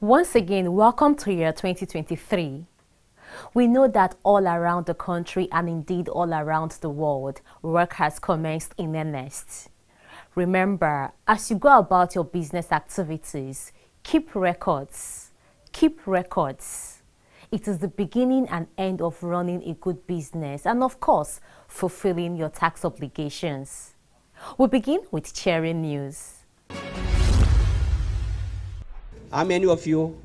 Once again, welcome to year 2023. We know that all around the country and indeed all around the world, work has commenced in earnest. Remember, as you go about your business activities, keep records. Keep records. It is the beginning and end of running a good business and, of course, fulfilling your tax obligations. We begin with cheering news. How many of you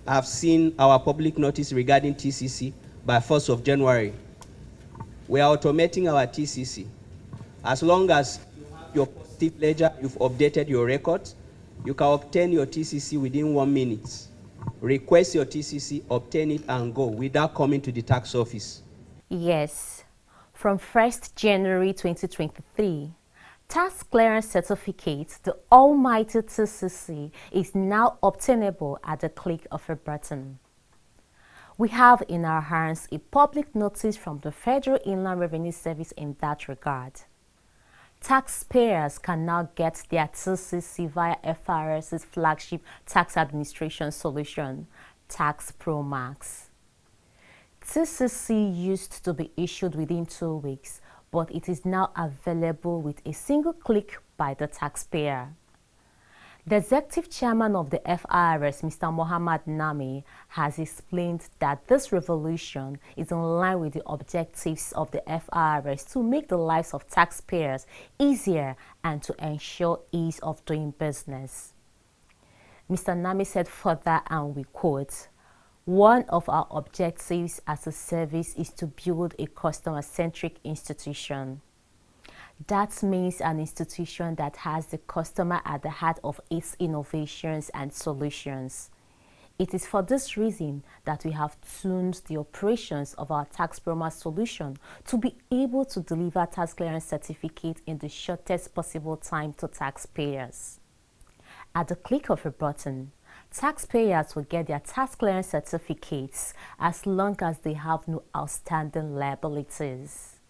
have seen our public notice regarding TCC by 1st of January? We are automating our TCC. As long as you have your positive ledger, you've updated your records, you can obtain your TCC within 1 minute. Request your TCC, obtain it, and go without coming to the tax office. Yes, from 1st January 2023, Tax Clearance Certificate, the almighty TCC, is now obtainable at the click of a button. We have in our hands a public notice from the Federal Inland Revenue Service in that regard. Taxpayers can now get their TCC via FRSC's flagship tax administration solution, Tax Pro Max. TCC used to be issued within 2 weeks, but it is now available with a single click by the taxpayer. The Executive Chairman of the FIRS, Mr. Mohammed Nami, has explained that this revolution is in line with the objectives of the FIRS to make the lives of taxpayers easier and to ensure ease of doing business. Mr. Nami said further, and we quote, "One of our objectives as a service is to build a customer-centric institution. That means an institution that has the customer at the heart of its innovations and solutions. It is for this reason that we have tuned the operations of our Tax Pro Max solution to be able to deliver tax clearance certificate in the shortest possible time to taxpayers. At the click of a button, taxpayers will get their tax clearance certificates as long as they have no outstanding liabilities."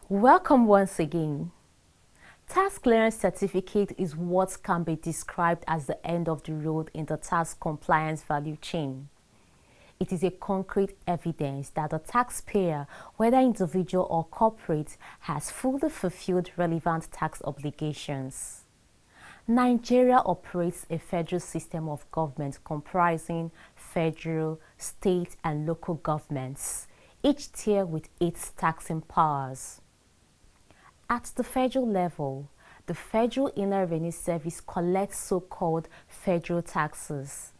Welcome once again. Tax clearance certificate is what can be described as the end of the road in the tax compliance value chain. It is a concrete evidence that the taxpayer, whether individual or corporate, has fully fulfilled relevant tax obligations. Nigeria operates a federal system of government comprising federal, state, and local governments, each tier with its taxing powers. At the federal level, the Federal Inland Revenue Service collects so-called federal taxes: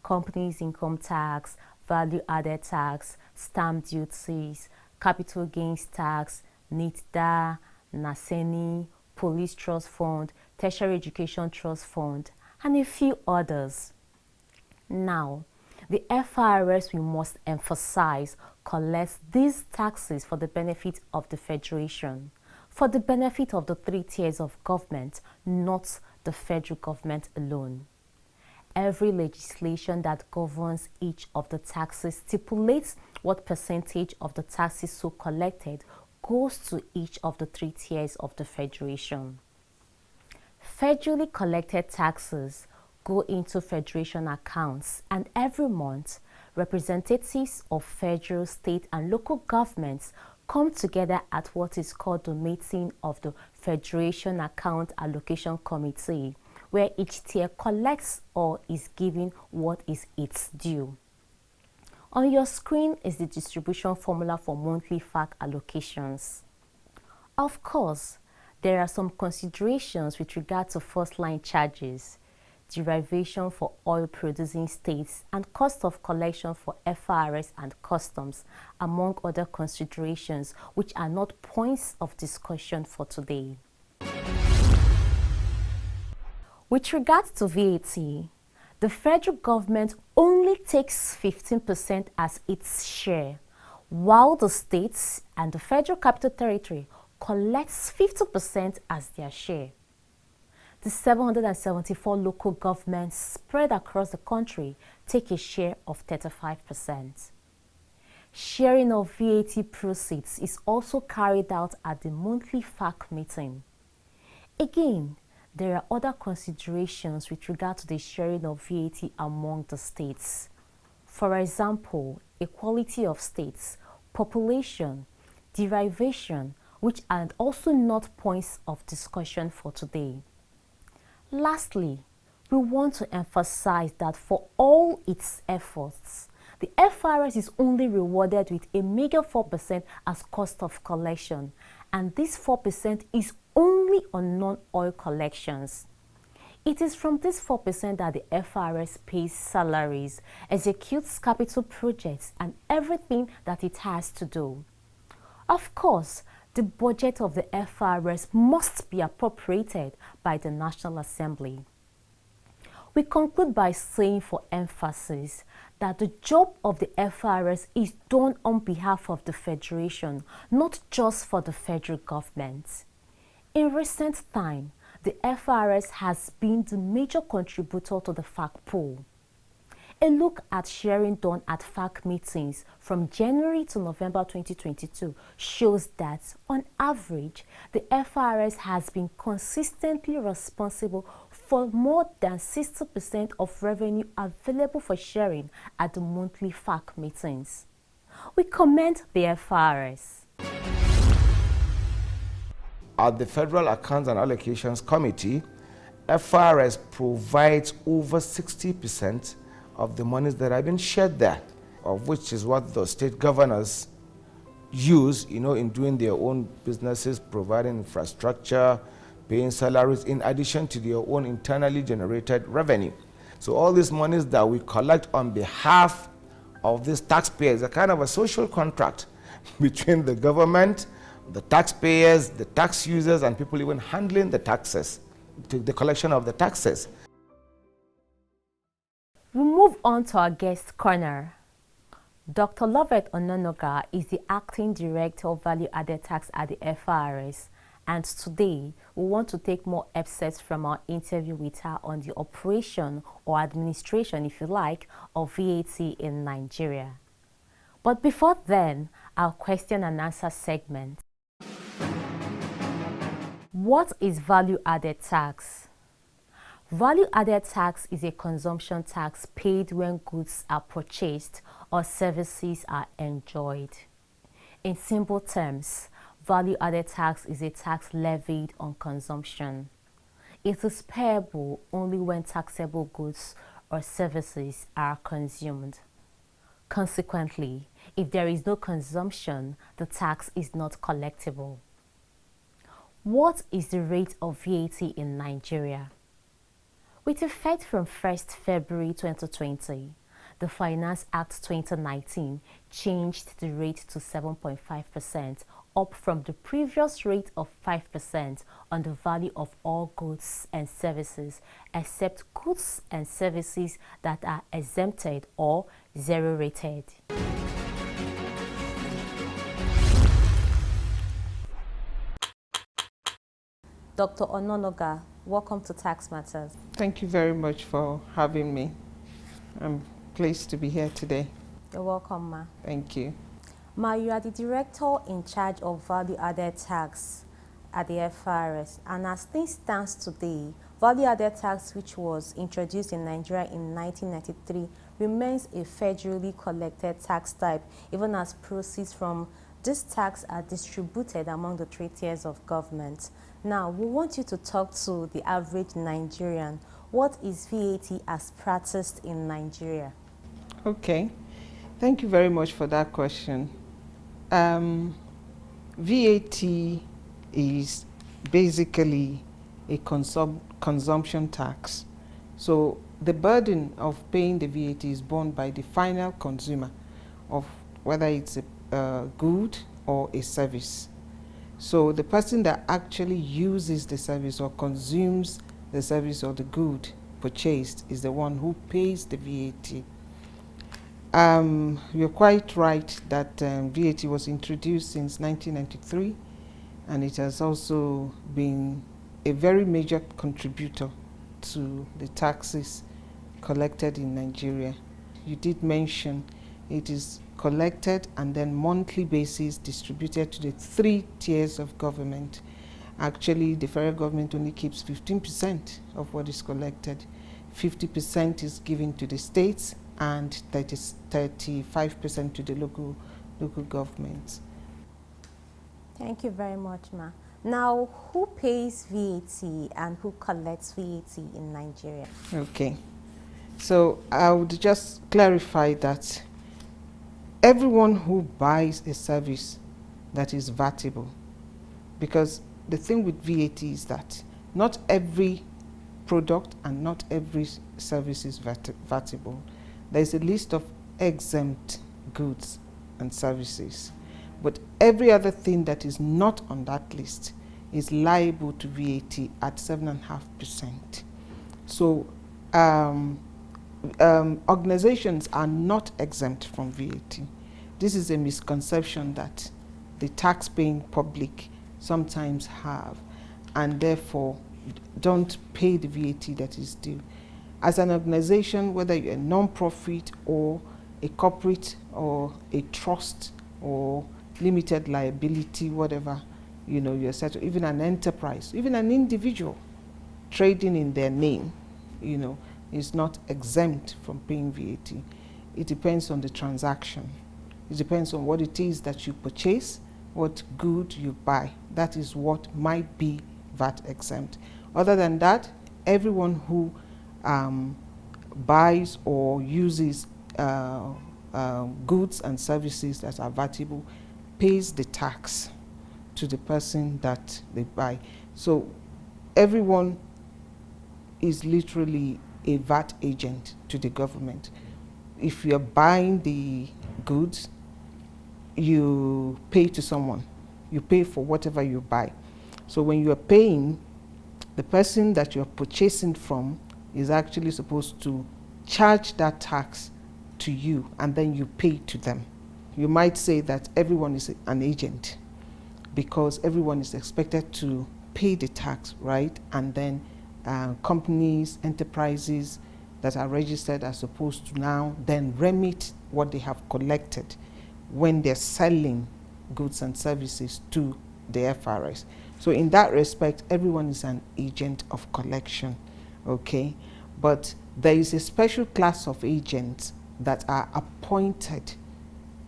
companies income tax, value-added tax, stamp duties, capital gains tax, NITDA, NASENI, Police Trust Fund, Tertiary Education Trust Fund, and a few others. Now, the FIRS, we must emphasize, collects these taxes for the benefit of the Federation, for the benefit of the 3 tiers of government, not the federal government alone. Every legislation that governs each of the taxes stipulates what percentage of the taxes so collected goes to each of the 3 tiers of the Federation. Federally collected taxes go into Federation accounts, and every month, representatives of federal, state, and local governments come together at what is called the meeting of the Federation Account Allocation Committee, where each tier collects or is given what is its due. On your screen is the distribution formula for monthly FAAC allocations. Of course, there are some considerations with regard to first-line charges, derivation for oil-producing states, and cost of collection for FRS and customs, among other considerations which are not points of discussion for today. With regard to VAT, the federal government only takes 15% as its share, while the states and the Federal Capital Territory collects 50% as their share. The 774 local governments spread across the country take a share of 35%. Sharing of VAT proceeds is also carried out at the monthly FAAC meeting. Again, there are other considerations with regard to the sharing of VAT among the states. For example, equality of states, population, derivation, which are also not points of discussion for today. Lastly, we want to emphasize that for all its efforts, the FRS is only rewarded with a meager 4% as cost of collection, and this 4% is only on non-oil collections. It is from this 4% that the FRS pays salaries, executes capital projects, and everything that it has to do. Of course, the budget of the FRS must be appropriated by the National Assembly. We conclude by saying for emphasis that the job of the FRS is done on behalf of the Federation, not just for the federal government. In recent time, the FRS has been the major contributor to the FAAC pool. A look at sharing done at FAAC meetings from January to November 2022 shows that, on average, the FRS has been consistently responsible for more than 60% of revenue available for sharing at the monthly FAAC meetings. We commend the FRS. At the Federal Accounts and Allocations Committee, FRS provides over 60% of the monies that have been shared there, of which is what the state governors use, in doing their own businesses, providing infrastructure, paying salaries, in addition to their own internally generated revenue. So all these monies that we collect on behalf of these taxpayers are kind of a social contract between the government, the taxpayers, the tax users, and people even handling the taxes, the collection of the taxes. We move on to our guest corner. Dr. Lovett Ononoga is the Acting Director of Value Added Tax at the FRS, and today we want to take more excerpts from our interview with her on the operation or administration, if you like, of VAT in Nigeria. But before then, our question and answer segment. What is value added tax? Value-added tax is a consumption tax paid when goods are purchased or services are enjoyed. In simple terms, value-added tax is a tax levied on consumption. It is payable only when taxable goods or services are consumed. Consequently, if there is no consumption, the tax is not collectible. What is the rate of VAT in Nigeria? With effect from 1st February 2020, the Finance Act 2019 changed the rate to 7.5%, up from the previous rate of 5% on the value of all goods and services, except goods and services that are exempted or zero-rated. Dr. Ononoga, welcome to Tax Matters. Thank you very much for having me. I'm pleased to be here today. You're welcome, Ma. Thank you. Ma, you are the Director in charge of Value Added Tax at the FRS, and as things stand today, Value Added Tax, which was introduced in Nigeria in 1993, remains a federally collected tax type, even as proceeds from this tax are distributed among the 3 tiers of government. Now, we want you to talk to the average Nigerian. What is VAT as practiced in Nigeria? Okay, thank you very much for that question. VAT is basically a consumption tax. So the burden of paying the VAT is borne by the final consumer of whether it's a good or a service. So the person that actually uses the service or consumes the service or the good purchased is the one who pays the VAT. You're quite right that VAT was introduced since 1993, and it has also been a very major contributor to the taxes collected in Nigeria. You did mention it is collected and then monthly basis distributed to the 3 tiers of government. Actually, the federal government only keeps 15% of what is collected. 50% is given to the states and 35% to the local governments. Thank you very much, Ma. Now, who pays VAT and who collects VAT in Nigeria? Okay. So I would just clarify that everyone who buys a service that is VATable, because the thing with VAT is that not every product and not every service is VATable. There is a list of exempt goods and services, but every other thing that is not on that list is liable to VAT at 7.5%. So organizations are not exempt from VAT. This is a misconception that the tax-paying public sometimes have, and therefore don't pay the VAT that is due. As an organization, whether you're a non-profit or a corporate or a trust or limited liability, whatever, you know, you're set, even an enterprise, even an individual trading in their name, you know, is not exempt from paying VAT. It depends on the transaction. It depends on what it is that you purchase, what good you buy. That is what might be VAT exempt. Other than that, everyone who buys or uses goods and services that are VATable pays the tax to the person that they buy. So everyone is literally a VAT agent to the government. If you're buying the goods, you pay to someone. You pay for whatever you buy. So when you are paying, the person that you're purchasing from is actually supposed to charge that tax to you, and then you pay to them. You might say that everyone is an agent because everyone is expected to pay the tax, right? And then companies, enterprises that are registered are supposed to now then remit what they have collected when they're selling goods and services to the FRS. So in that respect, everyone is an agent of collection, okay? But there is a special class of agents that are appointed,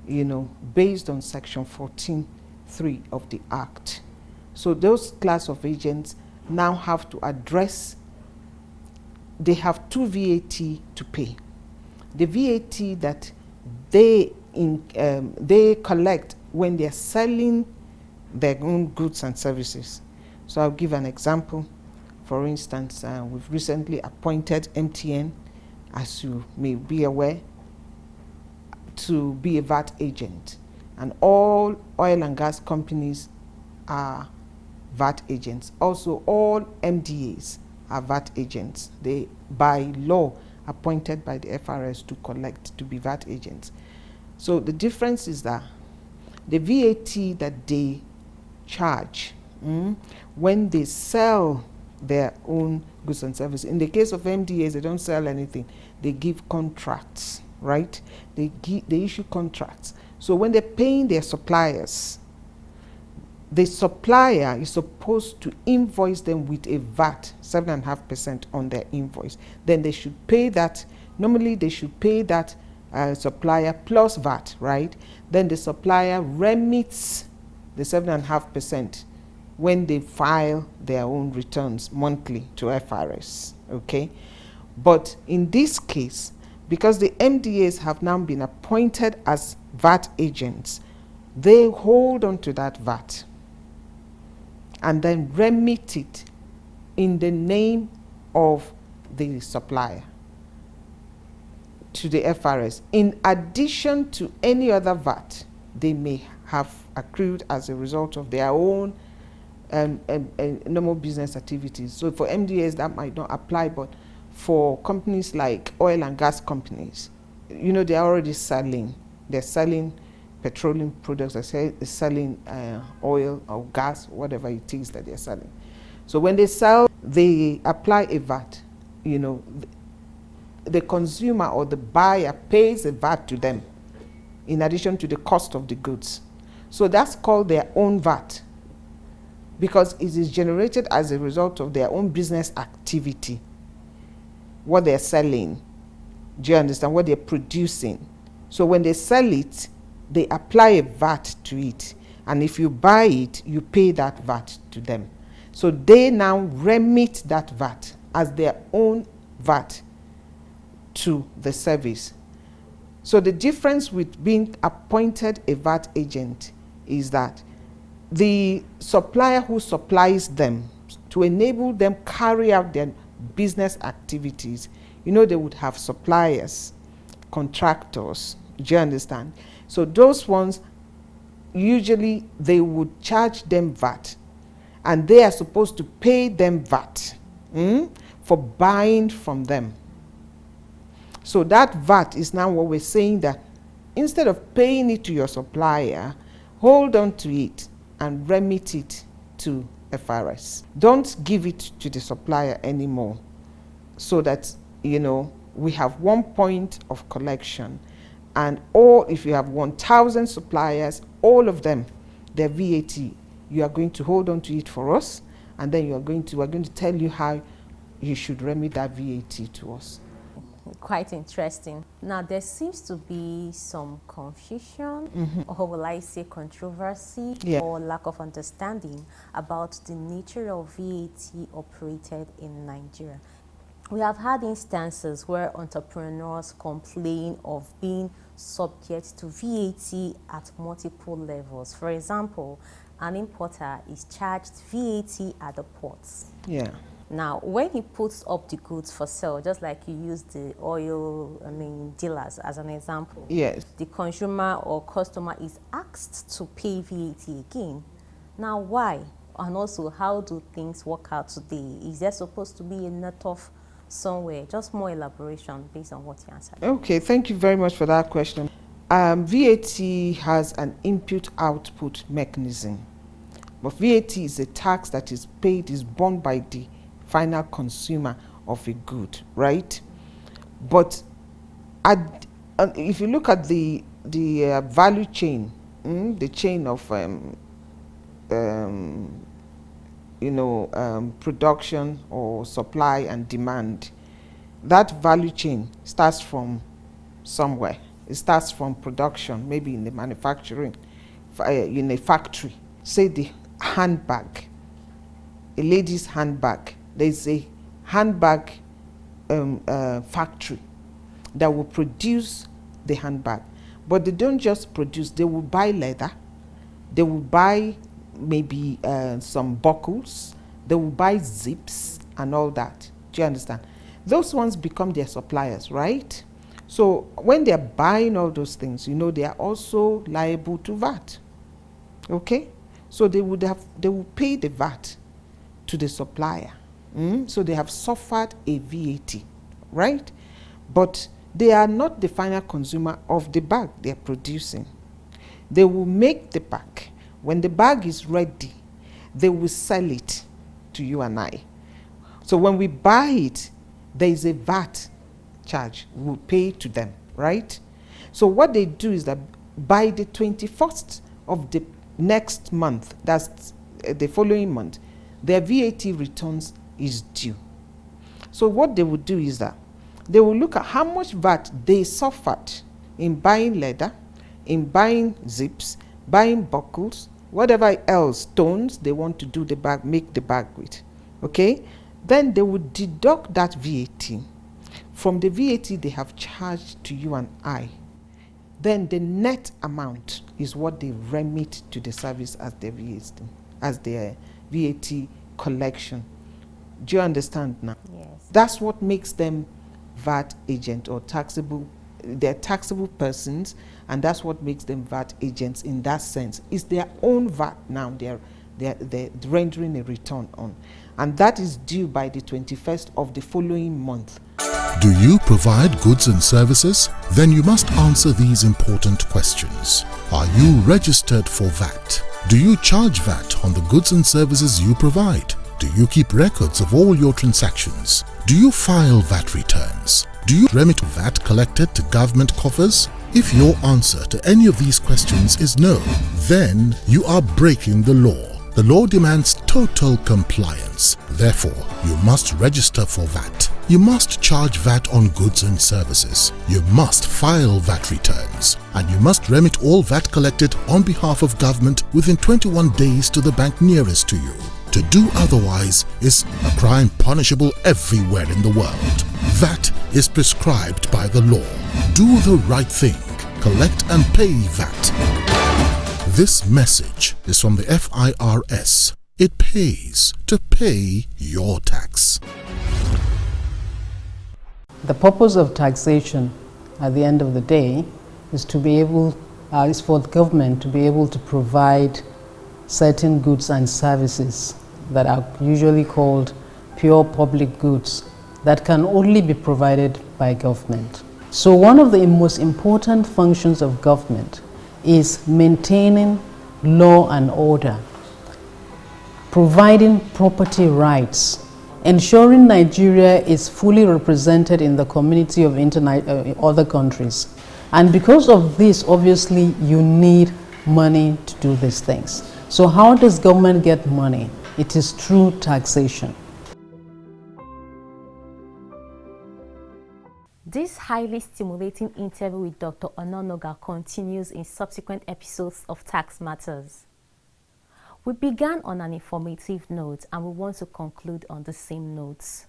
you know, based on Section 14(3) of the Act. So those class of agents now have to address, they have two VAT to pay. The VAT that they collect when they're selling their own goods and services. So I'll give an example. For instance, we've recently appointed MTN, as you may be aware, to be a VAT agent. And all oil and gas companies are VAT agents. Also, all MDAs are VAT agents. They, by law, appointed by the FRS to collect, to be VAT agents. So the difference is that the VAT that they charge when they sell their own goods and services. In the case of MDAs, they don't sell anything. They give contracts, right? They issue contracts. So when they're paying their suppliers, the supplier is supposed to invoice them with a VAT, 7.5% on their invoice. Then they should pay that. Normally, they should pay that supplier plus VAT, right? Then the supplier remits the 7.5% when they file their own returns monthly to FRS, okay? But in this case, because the MDAs have now been appointed as VAT agents, they hold on to that VAT and then remit it in the name of the supplier to the FRS, in addition to any other VAT they may have accrued as a result of their own normal business activities. So for MDAs that might not apply, but for companies like oil and gas companies, you know, they're already selling. They're selling petroleum products, they're selling oil or gas, whatever it is that they're selling. So when they sell, they apply a VAT. You know, the consumer or the buyer pays a VAT to them in addition to the cost of the goods. So that's called their own VAT. because it is generated as a result of their own business activity, what they're selling. Do you understand? What they're producing. So when they sell it, they apply a VAT to it. And if you buy it, you pay that VAT to them. So they now remit that VAT as their own VAT to the service. So the difference with being appointed a VAT agent is that the supplier who supplies them to enable them carry out their business activities, you know, they would have suppliers, contractors, do you understand? So those ones, usually they would charge them VAT, and they are supposed to pay them VAT for buying from them. So that VAT is now what we're saying, that instead of paying it to your supplier, hold on to it and remit it to FRS. Don't give it to the supplier anymore, so that, you know, we have one point of collection, and all, if you have 1,000 suppliers, all of them, their VAT, you are going to hold on to it for us, and then we're going to tell you how you should remit that VAT to us. Quite interesting. Now, there seems to be some confusion, or will I say controversy, or lack of understanding about the nature of VAT operated in Nigeria. We have had instances where entrepreneurs complain of being subject to VAT at multiple levels. For example, an importer is charged VAT at the ports. Yeah. Now, when he puts up the goods for sale, just like you use the oil, dealers as an example, yes, the consumer or customer is asked to pay VAT again. Now, why? And also, how do things work out today? Is there supposed to be a net off somewhere? Just more elaboration based on what you answered. Okay, thank you very much for that question. VAT has an input-output mechanism, but VAT is a tax that is paid, is borne by the final consumer of a good, right? But if you look at the value chain, the chain of production or supply and demand, that value chain starts from somewhere. It starts from production, maybe in the manufacturing, in a factory. Say the handbag, a lady's handbag. There's a handbag factory that will produce the handbag. But they don't just produce, they will buy leather, they will buy maybe some buckles, they will buy zips and all that. Do you understand? Those ones become their suppliers, right? So when they're buying all those things, you know, they are also liable to VAT. Okay? So they will pay the VAT to the supplier. So they have suffered a VAT, right? But they are not the final consumer of the bag they're producing. They will make the bag. When the bag is ready, they will sell it to you and I. So when we buy it, there is a VAT charge we'll pay to them, right? So what they do is that by the 21st of the next month, that's the following month, their VAT returns is due. So what they will do is that they will look at how much VAT they suffered in buying leather, in buying zips, buying buckles, whatever else, stones they want to do the bag, make the bag with. Okay? Then they would deduct that VAT from the VAT they have charged to you and I. Then the net amount is what they remit to the service as their VAT collection. Do you understand now? Yes. That's what makes them VAT agent or taxable. They're taxable persons, and that's what makes them VAT agents in that sense. It's their own VAT now they're rendering a return on. And that is due by the 21st of the following month. Do you provide goods and services? Then you must answer these important questions. Are you registered for VAT? Do you charge VAT on the goods and services you provide? Do you keep records of all your transactions? Do you file VAT returns? Do you remit VAT collected to government coffers? If your answer to any of these questions is no, then you are breaking the law. The law demands total compliance. Therefore, you must register for VAT. You must charge VAT on goods and services. You must file VAT returns. And you must remit all VAT collected on behalf of government within 21 days to the bank nearest to you. To do otherwise is a crime punishable everywhere in the world. VAT is prescribed by the law. Do the right thing. Collect and pay VAT. This message is from the FIRS. It pays to pay your tax. The purpose of taxation at the end of the day is to be able, is for the government to be able to provide certain goods and services that are usually called pure public goods that can only be provided by government. So one of the most important functions of government is maintaining law and order, providing property rights, ensuring Nigeria is fully represented in the community of other countries. And because of this, obviously, you need money to do these things. So how does government get money? It is through taxation. This highly stimulating interview with Dr. Ononoga continues in subsequent episodes of Tax Matters. We began on an informative note and we want to conclude on the same notes.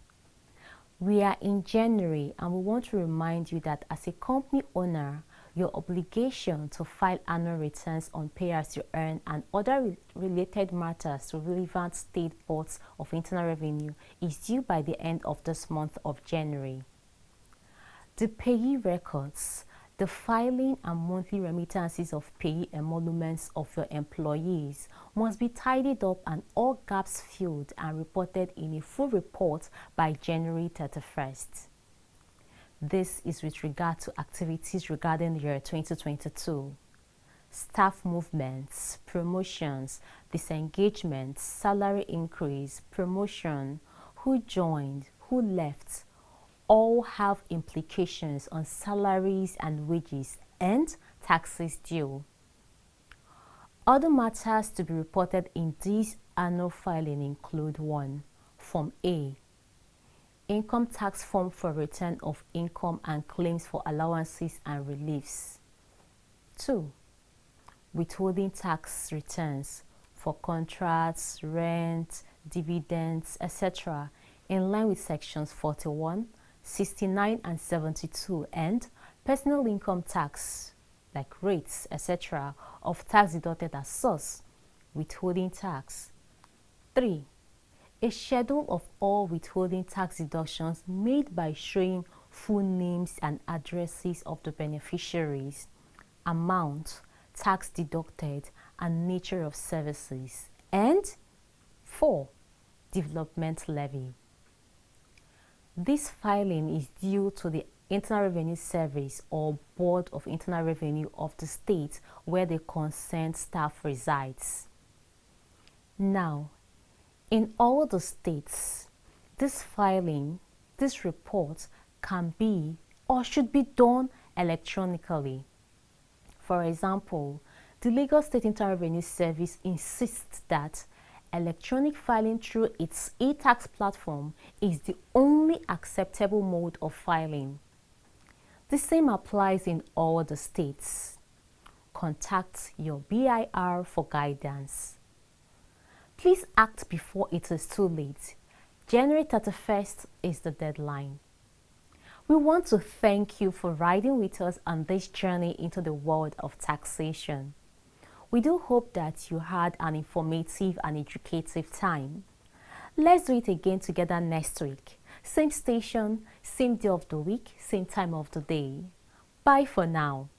We are in January and we want to remind you that as a company owner, your obligation to file annual returns on pay-as-you-earn and other related matters to relevant state boards of internal revenue is due by the end of this month of January. The payee records, the filing and monthly remittances of payee emoluments of your employees must be tidied up and all gaps filled and reported in a full report by January 31st. This is with regard to activities regarding the year 2022. Staff movements, promotions, disengagements, salary increase, promotion, who joined, who left, all have implications on salaries and wages and taxes due. Other matters to be reported in this annual filing include 1. Form A, income tax form for return of income and claims for allowances and reliefs. 2. Withholding tax returns for contracts, rent, dividends, etc. in line with sections 41, 69 and 72 and personal income tax like rates, etc. of tax deducted as source, withholding tax. 3. A schedule of all withholding tax deductions made by showing full names and addresses of the beneficiaries, amount, tax deducted, and nature of services. And 4. Development levy. This filing is due to the Internal Revenue Service or Board of Internal Revenue of the state where the concerned staff resides. Now, in all the states, this filing, this report can be or should be done electronically. For example, the Lagos State Internal Revenue Service insists that electronic filing through its e-tax platform is the only acceptable mode of filing. The same applies in all the states. Contact your BIR for guidance. Please act before it is too late. January 31st is the deadline. We want to thank you for riding with us on this journey into the world of taxation. We do hope that you had an informative and educative time. Let's do it again together next week. Same station, same day of the week, same time of the day. Bye for now.